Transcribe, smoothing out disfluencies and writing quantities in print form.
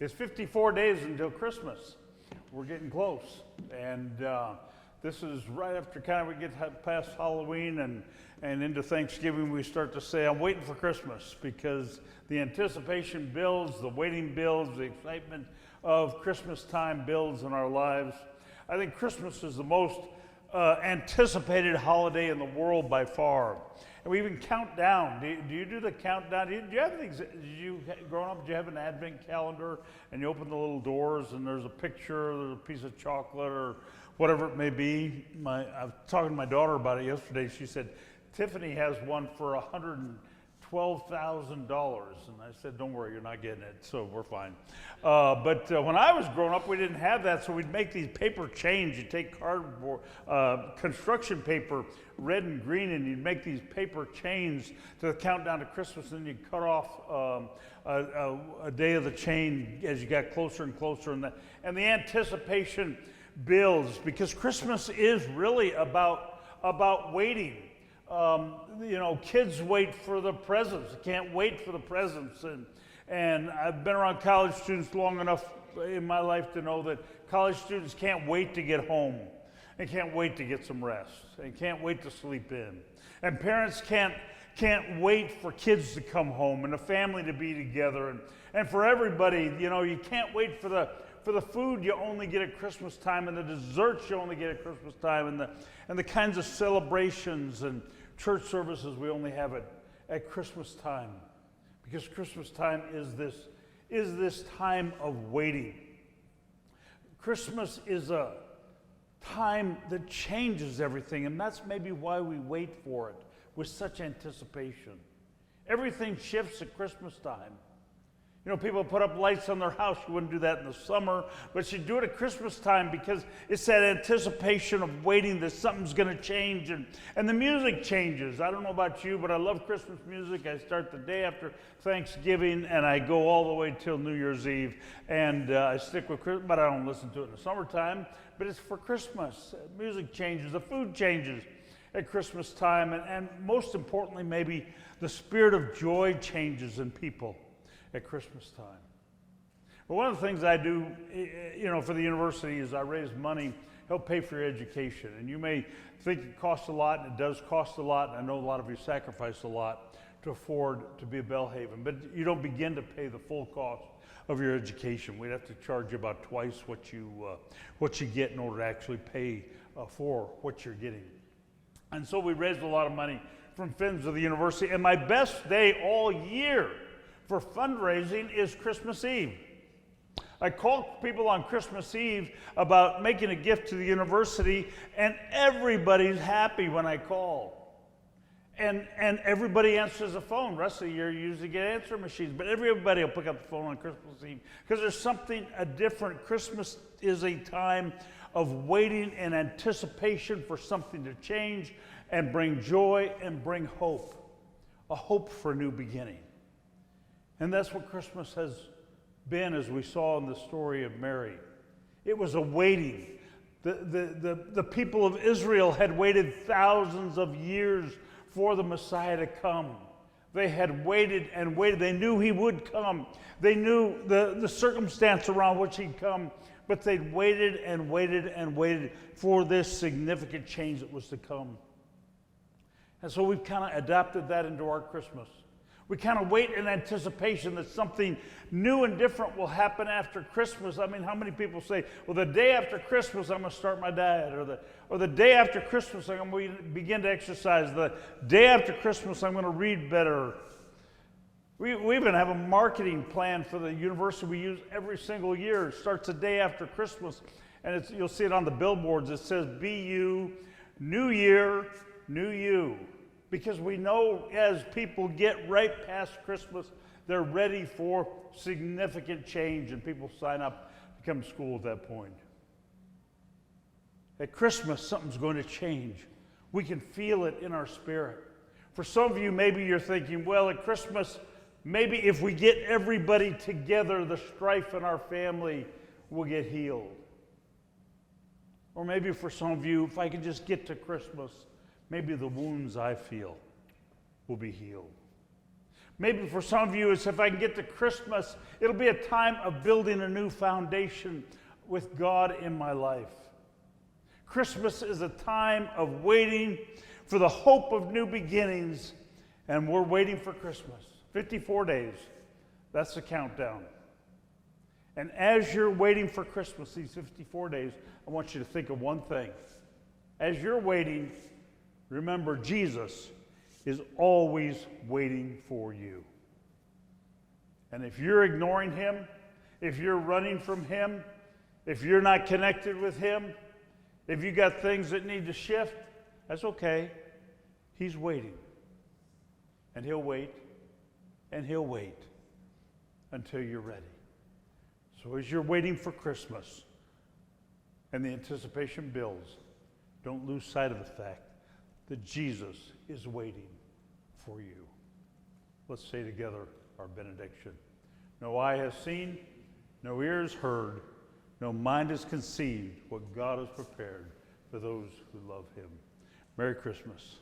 It's 54 days until Christmas. We're getting close. And this is right after kind of we get past Halloween and into Thanksgiving, we start to say, I'm waiting for Christmas, because the anticipation builds, the waiting builds, the excitement of Christmas time builds in our lives. I think Christmas is the most anticipated holiday in the world by far. And we even count down. Do you do the countdown? Growing up, did you have an advent calendar and you open the little doors and there's a picture, there's a piece of chocolate or whatever it may be? I was talking to my daughter about it yesterday. She said, Tiffany has one for $112,000. And I said, don't worry, you're not getting it, so we're fine. But when I was growing up, we didn't have that, so we'd make these paper chains. You'd take cardboard, construction paper, red and green, and you'd make these paper chains to the countdown to Christmas, and then you'd cut off a day of the chain as you got closer and closer. And the anticipation builds, because Christmas is really about waiting. Kids wait for the presents. They can't wait for the presents. And I've been around college students long enough in my life to know that college students can't wait to get home. They can't wait to get some rest. They can't wait to sleep in. And parents can't wait for kids to come home and the family to be together. And for everybody, you can't wait for the food you only get at Christmas time, and the desserts you only get at Christmas time, and the kinds of celebrations and church services we only have at Christmas time. Because Christmas time is this time of waiting. Christmas is a time that changes everything, and that's maybe why we wait for it with such anticipation. Everything shifts at Christmas time. People put up lights on their house. You wouldn't do that in the summer, but you do it at Christmas time because it's that anticipation of waiting that something's going to change, and the music changes. I don't know about you, but I love Christmas music. I start the day after Thanksgiving, and I go all the way till New Year's Eve, and I stick with Christmas, but I don't listen to it in the summertime, but it's for Christmas. Music changes, the food changes at Christmas time, and most importantly, maybe the spirit of joy changes in people at Christmas time. Well, one of the things I do, for the university is I raise money, help pay for your education. And you may think it costs a lot, and it does cost a lot, and I know a lot of you sacrifice a lot to afford to be a Belhaven, but you don't begin to pay the full cost of your education. We'd have to charge you about twice what you get in order to actually pay for what you're getting. And so we raised a lot of money from funds of the university, and my best day all year for fundraising is Christmas Eve. I call people on Christmas Eve about making a gift to the university, and everybody's happy when I call. And everybody answers the phone. The rest of the year you usually get answer machines, but everybody will pick up the phone on Christmas Eve because there's something different. Christmas is a time of waiting and anticipation for something to change and bring joy and bring hope, a hope for a new beginning. And that's what Christmas has been, as we saw in the story of Mary. It was a waiting. The people of Israel had waited thousands of years for the Messiah to come. They had waited and waited. They knew he would come. They knew the circumstance around which he'd come, but they'd waited and waited and waited for this significant change that was to come. And so we've kind of adapted that into our Christmas. We kind of wait in anticipation that something new and different will happen after Christmas. I mean, how many people say, well, the day after Christmas, I'm going to start my diet, or the day after Christmas, I'm going to begin to exercise, the day after Christmas, I'm going to read better. We even have a marketing plan for the university we use every single year. It starts the day after Christmas, and you'll see it on the billboards. It says, Be You, New Year, New You. Because we know as people get right past Christmas, they're ready for significant change, and people sign up to come to school at that point. At Christmas, something's going to change. We can feel it in our spirit. For some of you, maybe you're thinking, well, at Christmas, maybe if we get everybody together, the strife in our family will get healed. Or maybe for some of you, if I can just get to Christmas, maybe the wounds I feel will be healed. Maybe for some of you, it's if I can get to Christmas, it'll be a time of building a new foundation with God in my life. Christmas is a time of waiting for the hope of new beginnings, and we're waiting for Christmas. 54 days, that's the countdown. And as you're waiting for Christmas, these 54 days, I want you to think of one thing. As you're waiting, remember Jesus is always waiting for you. And if you're ignoring him, if you're running from him, if you're not connected with him, if you got things that need to shift, that's okay. He's waiting. And he'll wait, and he'll wait until you're ready. So as you're waiting for Christmas and the anticipation builds, don't lose sight of the fact that Jesus is waiting for you. Let's say together our benediction. No eye has seen, no ear has heard, no mind has conceived what God has prepared for those who love him. Merry Christmas.